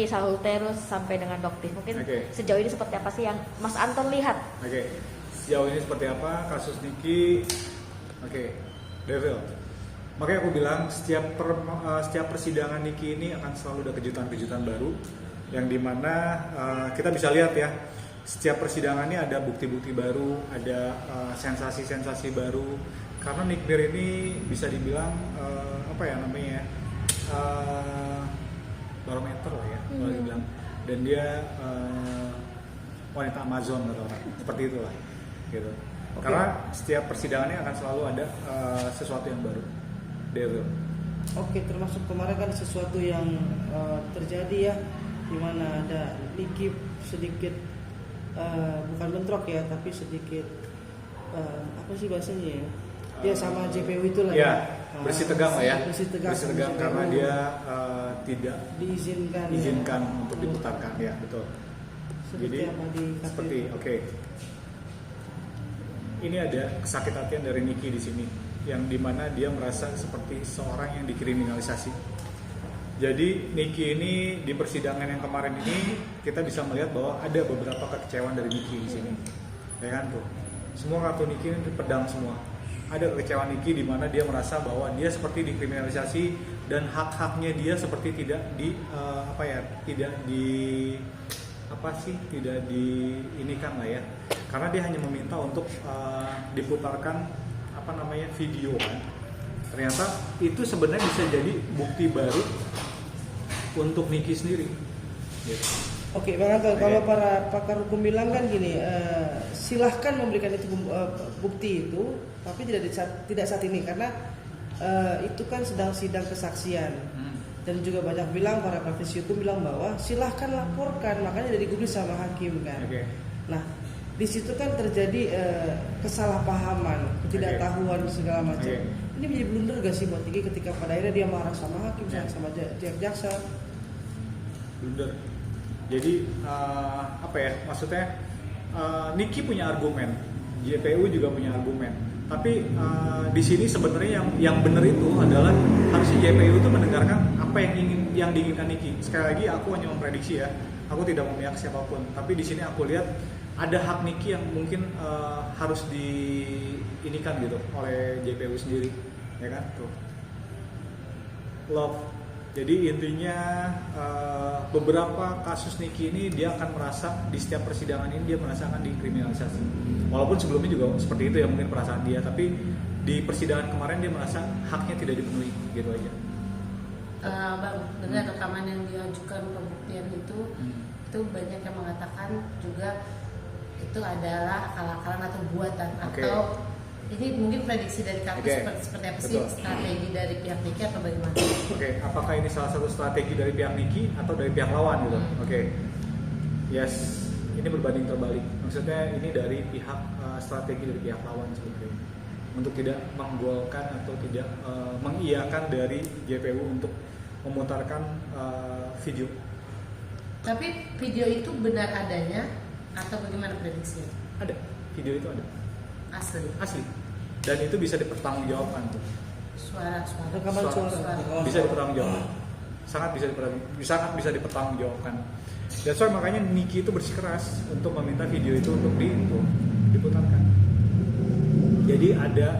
Salterus sampai dengan Doktif. Mungkin sejauh ini seperti apa sih yang Mas Anton lihat? Sejauh ini seperti apa kasus Niki? Devil. Makanya aku bilang setiap persidangan Niki ini akan selalu ada kejutan-kejutan baru yang dimana kita bisa lihat ya, setiap persidangan ini ada bukti-bukti baru, ada sensasi-sensasi baru. Karena Nikbir ini bisa dibilang barometer lah ya, kalau dibilang. Dan dia wanita Amazon atau orang seperti itulah, gitu. Karena setiap persidangannya akan selalu ada sesuatu yang baru. Devil. Termasuk kemarin kan sesuatu yang terjadi ya, dimana ada Niki sedikit bukan bentrok ya, tapi sedikit apa sih bahasanya ya? Dia sama JPU itulah ya. Bersih tegang lah ya. Bersih tegang karena dia tidak diizinkan untuk diputarkan ya, betul. Seperti ini ada kesakit hatian dari Niki di sini, yang dimana dia merasa seperti seorang yang dikriminalisasi. Jadi Niki ini di persidangan yang kemarin ini kita bisa melihat bahwa ada beberapa kekecewaan dari Niki di sini, ya kan tuh. Semua kartu Niki ini pedang semua. Ada kekecewaan Niki di mana dia merasa bahwa dia seperti dikriminalisasi dan hak-haknya dia seperti tidak diinikan lah ya. Karena dia hanya meminta untuk diputarkan video kan. Ternyata itu sebenarnya bisa jadi bukti baru untuk Niki sendiri. Gitu. Bang Anton, kalau para pakar hukum bilang kan gini, silahkan memberikan itu bukti itu, tapi tidak saat ini karena itu kan sedang sidang kesaksian. Dan juga banyak bilang, para praktisi hukum bilang bahwa silahkan laporkan, makanya dari digubris sama hakim kan. Nah, di situ kan terjadi kesalahpahaman, ketidaktahuan segala macam. Ini menjadi blunder gak sih buat Niki ketika pada akhirnya dia marah sama hakim, sama jaksa? Blunder. Jadi maksudnya Niki punya argumen, JPU juga punya argumen. Tapi di sini sebenarnya yang benar itu adalah harusnya JPU itu mendengarkan apa yang diinginkan Niki. Sekali lagi aku hanya memprediksi ya, aku tidak memihak siapapun. Tapi di sini aku lihat ada hak Niki yang mungkin harus diinikan gitu oleh JPU sendiri, ya kan? Tuh. Love. Jadi intinya beberapa kasus Niki ini dia akan merasa di setiap persidangan ini dia merasa akan dikriminalisasi. Walaupun sebelumnya juga seperti itu ya mungkin perasaan dia, tapi di persidangan kemarin dia merasa haknya tidak dipenuhi, gitu aja. Bang, dengan rekaman yang diajukan pembuktian itu banyak yang mengatakan juga itu adalah akal-akalan atau buatan atau ini mungkin prediksi dari kami seperti apa sih strategi dari pihak Niki atau bagaimana? Apakah ini salah satu strategi dari pihak Niki atau dari pihak lawan gitu? Yes, ini berbanding terbalik. Maksudnya ini dari pihak strategi dari pihak lawan sebetulnya untuk tidak menggolkan atau tidak mengiyakan dari JPU untuk memutarkan video. Tapi video itu benar adanya atau bagaimana prediksinya? Ada, video itu ada. Asli. Dan itu bisa dipertanggungjawabkan tuh. Suara. Bisa dipertanggungjawabkan. Sangat bisa dipertanggungjawabkan. That's why makanya Niki itu bersikeras untuk meminta video itu untuk diputarkan. Jadi ada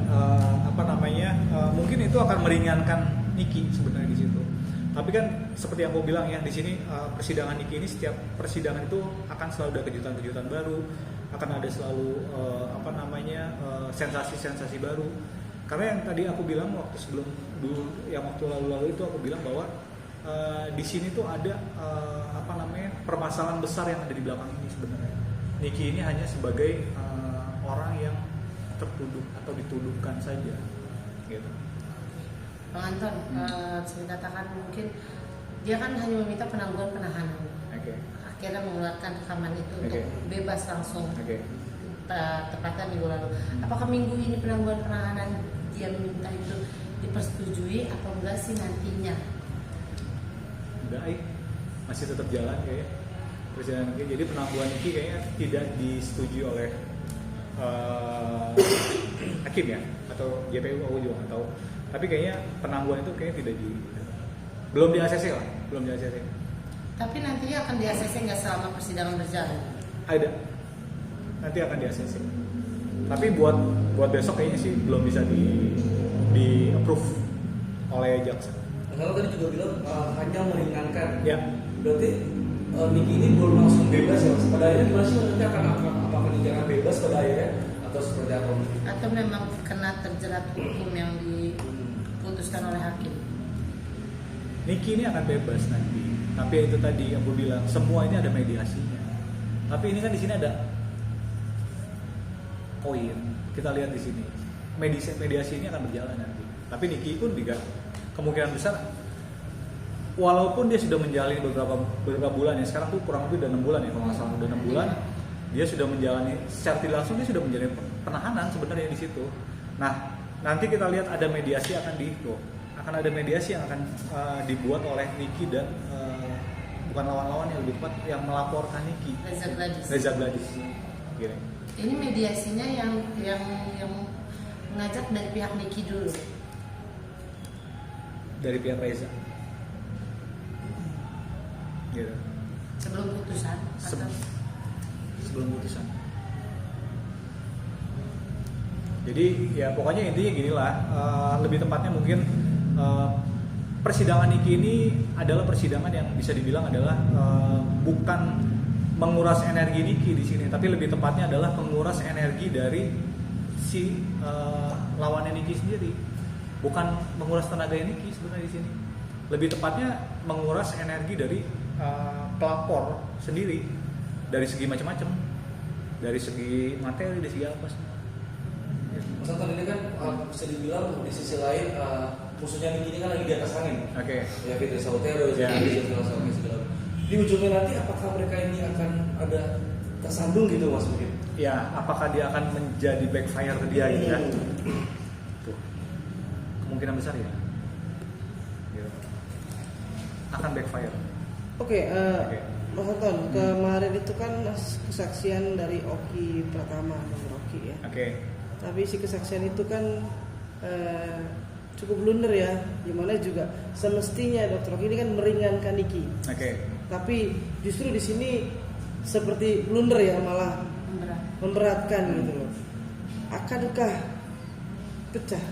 mungkin itu akan meringankan Niki sebenarnya di situ. Tapi kan seperti yang aku bilang ya, di sini persidangan Niki ini setiap persidangan itu akan selalu ada kejutan-kejutan baru, akan ada selalu sensasi-sensasi baru. Karena yang tadi aku bilang waktu lalu itu aku bilang bahwa di sini tuh ada permasalahan besar yang ada di belakang ini sebenarnya. Niki ini hanya sebagai orang yang tertuduh atau dituduhkan saja, gitu. Bang Anton, saya katakan mungkin dia kan hanya meminta penangguhan penahanan. Akhirnya mengeluarkan rekaman itu untuk bebas langsung. tepatnya minggu lalu. Apakah minggu ini penangguhan penahanan dia minta itu dipersetujui atau enggak sih nantinya? Enggak, masih tetap jalan kayaknya persidangan Niki. Jadi penangguhan Niki kayaknya tidak disetujui oleh hakim ya, atau JPU, aku juga nggak tahu. Tapi kayaknya penangguhan itu kayaknya belum di ACC lah, belum di ACC. Tapi nantinya akan di ACC nggak selama persidangan berjalan? Ada, nanti akan di ACC. Tapi buat besok kayaknya sih belum bisa di approve oleh jaksa. Kalau tadi juga bilang hanya meringankan. Ya. Berarti Niki ini belum langsung bebas ya, Mas? Pada akhirnya gimana sih? Nanti apakah Niki akan bebas pada akhirnya atau seperti apa? Atau memang kena terjerat hukum yang diputuskan oleh hakim? Niki ini akan bebas nanti. Tapi itu tadi yang gue bilang, semua ini ada mediasinya. Tapi ini kan di sini ada koin. Kita lihat di sini. Mediasi ini akan berjalan nanti. Tapi Niki pun juga kemungkinan besar, walaupun dia sudah menjalani beberapa bulan ya, sekarang tuh kurang lebih udah 6 bulan ya, kalau nggak salah udah 6 bulan, dia sudah menjalani secara tidak langsung, dia sudah menjalani penahanan sebenarnya di situ. Nah, nanti kita lihat ada mediasi akan ada mediasi yang akan dibuat oleh Niki dan bukan lawan-lawan yang lebih tepat, yang melaporkan Niki. Reza Gladys. Gini. Ini mediasinya yang mengajak dari pihak Niki dulu. Dari pihak Reza. Gitu. Sebelum putusan atau sebelum putusan. Jadi ya pokoknya intinya ginilah, lebih tepatnya mungkin persidangan Niki ini adalah persidangan yang bisa dibilang adalah bukan menguras energi Niki di sini, tapi lebih tepatnya adalah menguras energi dari si lawannya Niki sendiri. Bukan menguras tenaga Niki sebenarnya di sini. Lebih tepatnya menguras energi dari pelapor sendiri, dari segi macam-macam, dari segi materi, dari segi apa sih. Mas Anton, ini kan bisa dibilang di sisi lain musuhnya Niki ini kan lagi di atas angin. Oke. Ya, Fitri Sautero, segala. Di ujungnya nanti apakah mereka ini akan ada tersandung gitu, Mas, mungkin? Ya, apakah dia akan menjadi backfire ke dia gitu ya? Tuh. Kemungkinan besar ya. Gitu. Akan backfire. Oke, Mas Anton, kemarin itu kan kesaksian dari Oki Pratama, Dr. Oki ya. Oke. Tapi si kesaksian itu kan cukup blunder ya, dimana juga semestinya Dr. Oki ini kan meringankan Niki. Oke. Tapi justru di sini seperti blunder ya, malah memberatkan gitu loh. Akankah pecah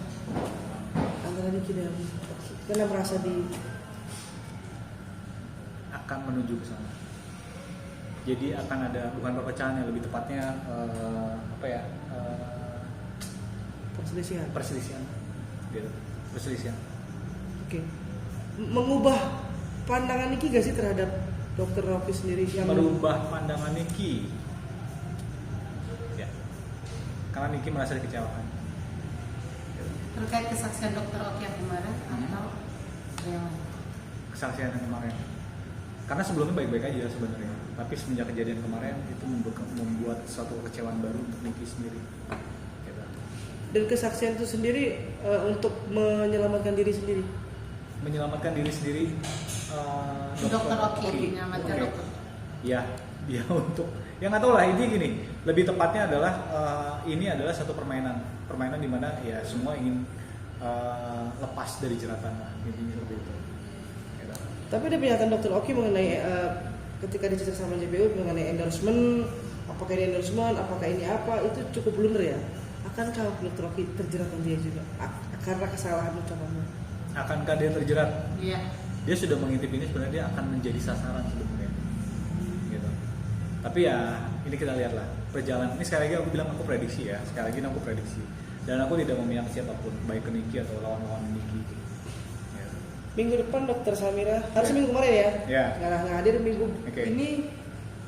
antara Niki dan Oki? Karena merasa akan menuju ke sana. Jadi akan ada bukan perpecahan, yang lebih tepatnya perselisihan. Gitu. Perselisihan. Oke. Mengubah pandangan Niki gak sih terhadap Dr. Oki sendiri yang merubah pandangan Niki. Ya. Karena Niki merasa dikecewakan. Gitu. terkait kesaksian Dr. Oki yang kemarin atau yang Kesaksian yang kemarin. Karena sebelumnya baik-baik aja sebenarnya, tapi semenjak kejadian kemarin itu membuat suatu kekecewaan baru untuk Niki sendiri. Gitu. dan kesaksian itu sendiri untuk menyelamatkan diri sendiri. Menyelamatkan diri sendiri. Dr. Oki menyelamatkan Oke. dokter. Ya, dia untuk yang nggak tahu lah, ini gini. Lebih tepatnya adalah ini adalah satu permainan di mana ya semua ingin lepas dari jeratan lah, intinya seperti itu. Gitu. Tapi ada pernyataan Dr. Oki mengenai ketika dicerita sama JPU mengenai endorsement, apakah ini endorsement, apakah ini apa, itu cukup blunder ya. Akankah Dr. Oki terjerat dia juga karena kesalahan ucapannya? Akankah dia terjerat? Iya. Dia sudah mengintip ini, sebenarnya dia akan menjadi sasaran sebenarnya. Gitu. Tapi ya ini kita lihatlah perjalanan. Ini sekali lagi aku bilang, aku prediksi ya. Sekali lagi aku prediksi. Dan aku tidak memihak siapapun, baik ke Niki atau lawan-lawan Niki. Ya. Minggu depan Dr. Samira harus minggu kemarin ya. Ya. Nggak hadir minggu Oke. ini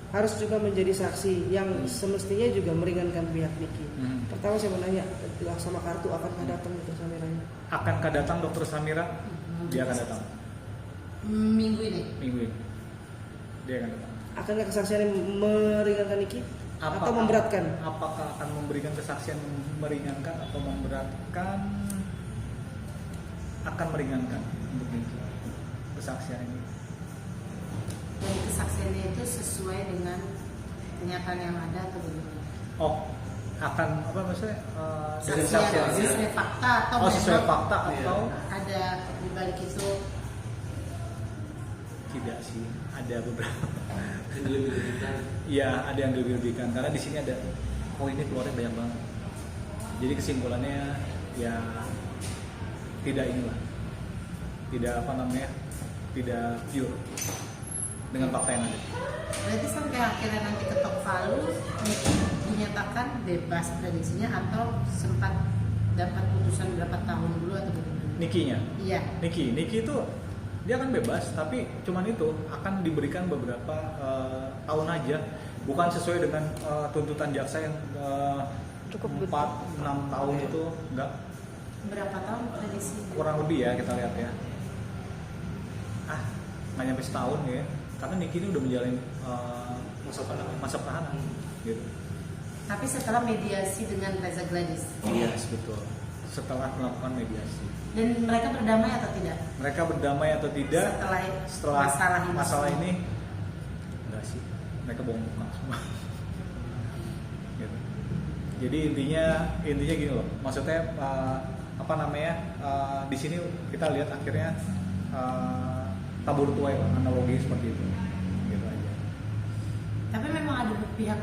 harus juga menjadi saksi yang semestinya juga meringankan pihak Niki. Pertama saya mau nanya, sama kartu akankah datang Dr. Samira? Akankah datang Dr. Samira? Dia akan datang Minggu ini. minggu ini. Dia akan datang. Akankah kesaksiannya meringankan Niki? atau memberatkan? Apakah akan memberikan kesaksian meringankan atau memberatkan? Akan meringankan untuk Niki kesaksian ini. Dan kesaksiannya itu sesuai dengan kenyataan yang ada atau bagaimana? Oh, akan apa maksudnya? Sesuai fakta atau sesuai memang fakta atau ada di balik itu? Tidak sih, ada beberapa. Lebih-lebihkan. Iya, ada yang lebih-lebihkan karena di sini ada ini keluarnya banyak banget. Jadi kesimpulannya ya tidak inilah. Tidak apa namanya? Tidak pure dengan fakta yang ada. Berarti sampai akhirnya nanti ketok palu dinyatakan bebas prediksinya atau sempat dapat putusan berapa tahun dulu atau bagaimana? Nikinya. Iya. Niki itu dia akan bebas tapi cuman itu akan diberikan beberapa tahun aja, bukan sesuai dengan tuntutan jaksa yang Cukup 4-6 tahun itu enggak, Berapa tahun prediksi? kurang lebih ya kita lihat ya. Nggak nyampe setahun ya, karena Niki ini udah menjalani masa penahanan gitu. Tapi setelah mediasi dengan Reza Gladys. Yes, betul. Setelah melakukan mediasi. Dan mereka berdamai atau tidak? Mereka berdamai atau tidak Setelah masalah ini? Enggak sih, mereka bohong muka semua. Gitu. Jadi intinya gini loh, maksudnya apa namanya, di sini kita lihat akhirnya tabur tuai lah, analogi seperti itu, gitu aja. Tapi memang ada pihak,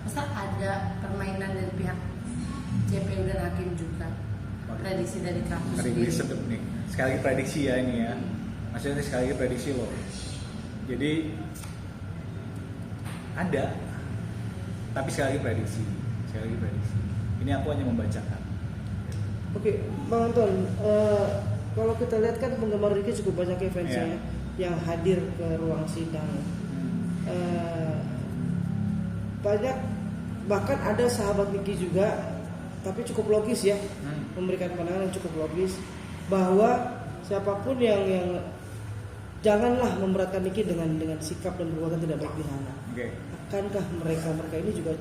masa ada permainan dari pihak JPU dan hakim juga. Prediksi dari kampus Prediksi sendiri. sedep nih, sekali lagi prediksi ya ini ya, maksudnya sekali lagi prediksi loh. Jadi ada, tapi sekali lagi prediksi. Ini aku hanya membacakan. Oke, Bang Anton, kalau kita lihat kan penggemar Niki cukup banyak ya fansnya Iya. yang hadir ke ruang sidang. Banyak, bahkan ada sahabat Niki juga, tapi cukup logis ya, memberikan pandangan yang cukup logis bahwa siapapun yang janganlah memberatkan Niki dengan sikap dan perbuatan tidak baik di sana. Oke. Akankah mereka ini juga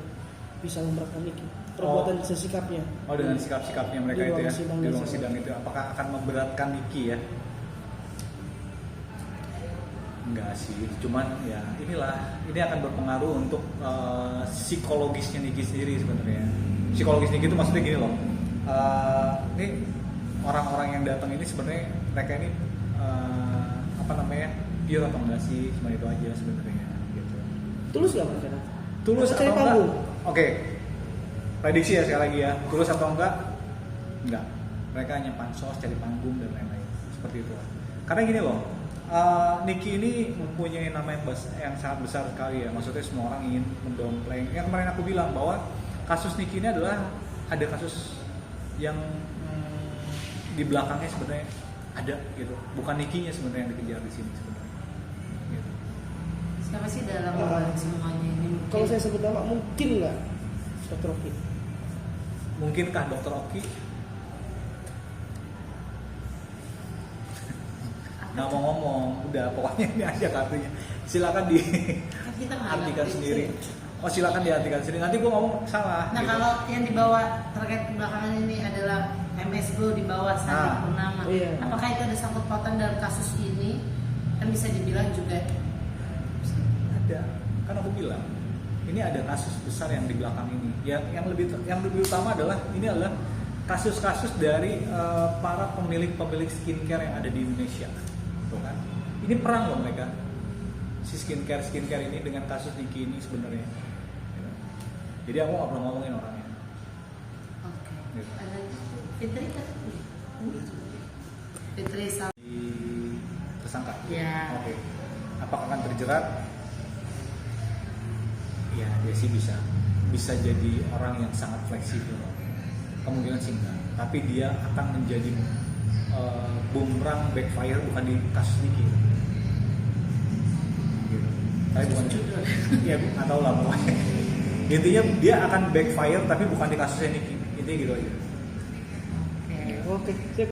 bisa memberatkan Niki perbuatan sesikapnya? Oh, dengan sikap-sikapnya mereka Di itu ruang ya, sidang di ruang tersebut. sidang itu, apakah akan memberatkan Niki ya? Enggak sih, cuman ya ini akan berpengaruh untuk psikologisnya Niki sendiri sebenarnya. Psikologis Niki itu maksudnya gini loh, ini orang-orang yang datang ini sebenarnya mereka ini apa namanya, pure atau enggak sih, cuma itu aja sebenarnya gitu. Tulus nggak mereka? Tulus Atau atau cari enggak? panggung? Oke, prediksi ya sekali lagi ya, tulus atau enggak? Enggak, mereka hanya pansos, cari panggung dan lain-lain seperti itu. Karena gini loh, Niki ini mempunyai nama yang sangat besar sekali ya, maksudnya semua orang ingin mendompleng. Yang kemarin aku bilang bahwa kasus Niki ini adalah ada kasus yang di belakangnya sebenarnya ada gitu, bukan Nikinya sebenarnya yang dikejar di sini sebenarnya. Gitu. Siapa sih dalam balik semuanya ini? Mungkin. Kalau saya sebut nama mungkin nggak Dr. Oki? Mungkinkah Dr. Oki? Nggak mau ngomong, udah pokoknya ini aja kartunya. Silakan Kan kita nggak diartikan ngerti. sendiri. Oh silakan diartikan sendiri. Nanti gua ngomong salah. Nah gitu. kalau yang dibawa terkait belakangan ini adalah MS Go di bawah Sandi Purnama. Iya. Apakah itu ada sangkut pautan dalam kasus ini? Kan bisa dibilang juga. Ada, kan aku bilang ini ada kasus besar yang di belakang ini. Yang lebih utama adalah ini adalah kasus-kasus dari para pemilik skincare yang ada di Indonesia, gitu kan? Ini perang loh mereka, si skincare ini dengan kasus Niki ini sebenarnya. Jadi aku nggak perlu ngomongin orangnya. Oke. Gitu. Ada Fitri kan? Fitri Di tersangka. Ya. Oke. Apakah akan terjerat? Ya, dia sih bisa jadi orang yang sangat fleksibel. Kemungkinan sih enggak. Tapi dia akan menjadi bumerang backfire bukan di kasus Niki. Gitu. Tapi bukan. Ya, nggak tahu lah pokoknya. Intinya dia akan backfire tapi bukan di kasusnya Niki. Intinya gitu aja. Oke. Oke, siap.